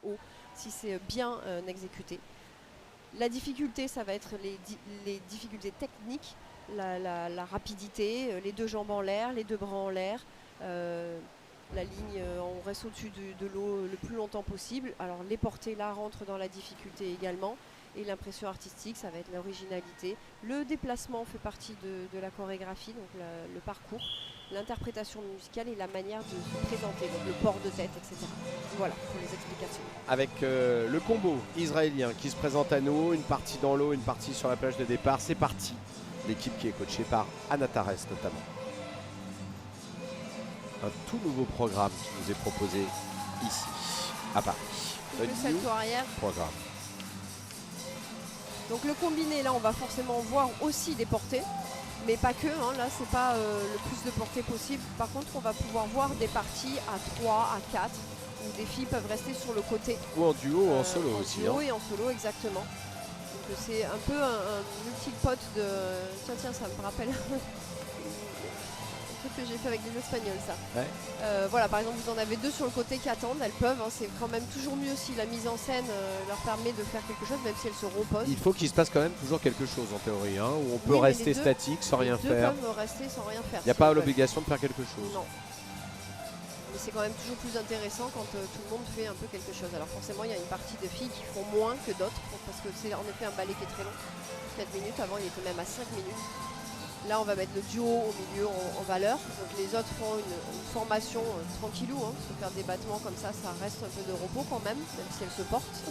haut si c'est bien exécuté. La difficulté, ça va être les difficultés techniques, la rapidité, les deux jambes en l'air, les deux bras en l'air. La ligne, on reste au-dessus de l'eau le plus longtemps possible. Alors les portées là rentrent dans la difficulté également. Et l'impression artistique, ça va être l'originalité. Le déplacement fait partie de la chorégraphie, donc le parcours, l'interprétation musicale et la manière de se présenter, donc le port de tête, etc. Voilà pour les explications. Avec le combo israélien qui se présente à nous, une partie dans l'eau, une partie sur la plage de départ. C'est parti. L'équipe qui est coachée par Anna Tares notamment. Un tout nouveau programme qui nous est proposé ici, à Paris. Le salto arrière. Programme. Donc le combiné, là, on va forcément voir aussi des portées, mais pas que. Hein, là, c'est pas le plus de portées possible. Par contre, on va pouvoir voir des parties à 3, à 4, où des filles peuvent rester sur le côté. Ou en duo ou en solo aussi. En duo et en solo, exactement. Donc c'est un peu un multipote de... Tiens, ça me rappelle... que j'ai fait avec des Espagnols, ça. Ouais. Voilà, par exemple, vous en avez deux sur le côté qui attendent, elles peuvent, hein, c'est quand même toujours mieux si la mise en scène leur permet de faire quelque chose, même si elles se reposent. Il faut qu'il se passe quand même toujours quelque chose en théorie, hein, où on peut rester statique sans rien faire. Ils peuvent rester sans rien faire. Il n'y a pas l'obligation de faire quelque chose. Non. Mais c'est quand même toujours plus intéressant quand tout le monde fait un peu quelque chose. Alors forcément, il y a une partie de filles qui font moins que d'autres, parce que c'est en effet un ballet qui est très long. 4 minutes, avant il était même à 5 minutes. Là, on va mettre le duo au milieu en valeur. Donc les autres font une formation tranquillou. Hein, parce que faire des battements comme ça reste un peu de repos quand même si elles se portent.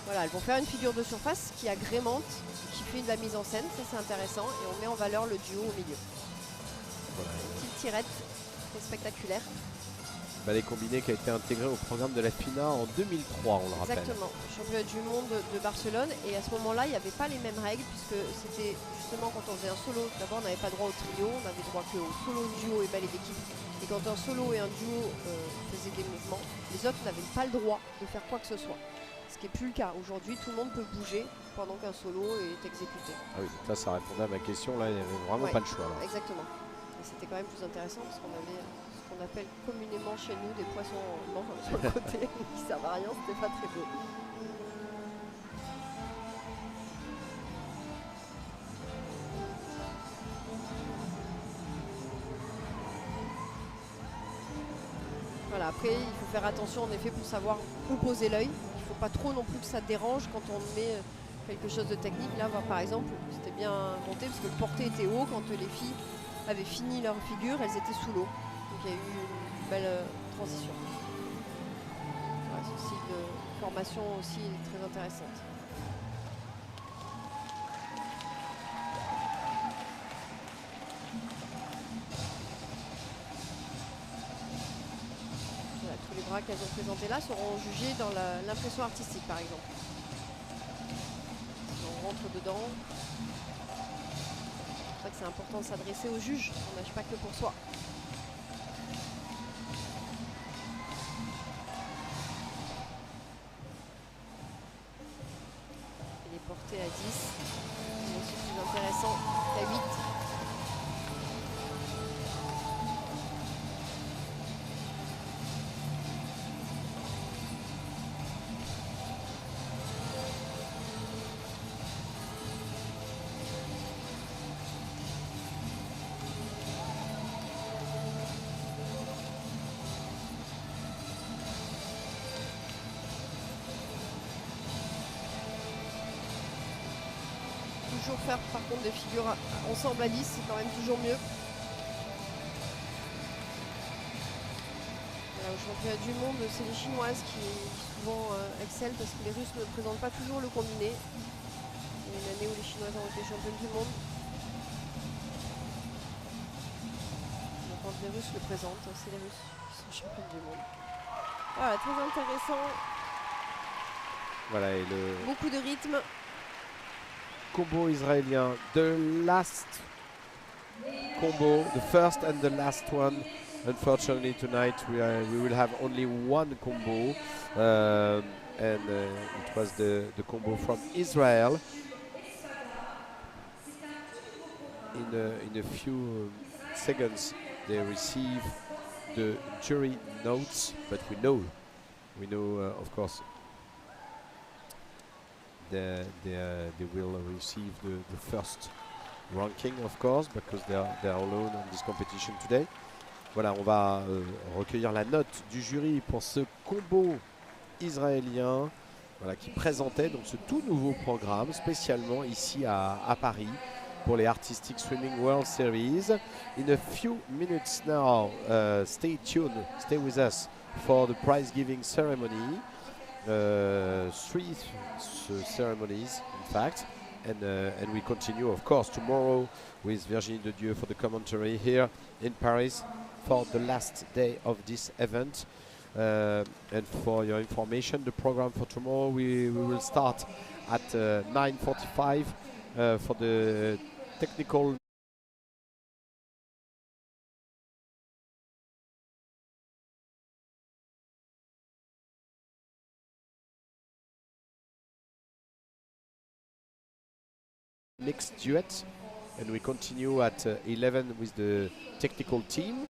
Voilà, elles vont faire une figure de surface qui agrémente, qui fait de la mise en scène. Ça, c'est intéressant. Et on met en valeur le duo au milieu. Voilà. Une petite tirette très spectaculaire. Ballet combiné qui a été intégré au programme de la FINA en 2003, on le rappelle. Exactement, championnat du monde de Barcelone. Et à ce moment-là, il n'y avait pas les mêmes règles, puisque c'était justement quand on faisait un solo. D'abord, on n'avait pas droit au trio, on n'avait droit qu'au solo, duo et ballet d'équipe. Et quand un solo et un duo faisaient des mouvements, les autres n'avaient pas le droit de faire quoi que ce soit. Ce qui n'est plus le cas. Aujourd'hui, tout le monde peut bouger pendant qu'un solo est exécuté. Ah oui, donc là, ça répondait à ma question. Là, il n'y avait vraiment pas le choix. Là. Exactement. Et c'était quand même plus intéressant parce qu'on avait... qu'on appelle communément chez nous des poissons morts sur le côté qui servent à rien, c'était pas très beau. Voilà, après il faut faire attention en effet pour savoir où poser l'œil. Il ne faut pas trop non plus que ça dérange quand on met quelque chose de technique. Là, par exemple, c'était bien monté parce que le porté était haut. Quand les filles avaient fini leur figure, elles étaient sous l'eau. Donc il y a eu une belle transition. Voilà, ce style de formation aussi est très intéressante. Voilà, tous les bras qu'elles ont présentés là seront jugés dans l'impression artistique par exemple. On rentre dedans. C'est pour ça que c'est important de s'adresser au juge, on nage pas que pour soi. Porté à 10, c'est aussi plus intéressant qu'à 8. Toujours faire par contre des figures ensemble à 10, c'est quand même toujours mieux. Voilà, au championnat du monde, c'est les Chinoises qui souvent excellent parce que les Russes ne présentent pas toujours le combiné. Il y a une année où les Chinoises ont été championnes du monde. Donc quand les Russes le présentent, c'est les Russes qui sont championnes du monde. Voilà, très intéressant. Voilà, et beaucoup de rythme. Combo israélien, the last combo, the first and the last one. Unfortunately tonight we will have only one combo, and it was the combo from Israel. In a few seconds they receive the jury notes, but we know We know, of course, they will receive the first ranking, of course, because they are alone on this competition today. Voilà, on va recueillir la note du jury pour ce combo israélien, voilà, qui présentait donc ce tout nouveau programme spécialement ici à Paris pour les Artistic Swimming World Series. In a few minutes now, stay tuned, stay with us for the prize giving ceremony. 3 ceremonies, in fact, and we continue, of course, tomorrow with Virginie de Dieu for the commentary here in Paris for the last day of this event. And for your information, the program for tomorrow, we will start at 9:45 for the technical mixed duet, and we continue at 11 with the technical team.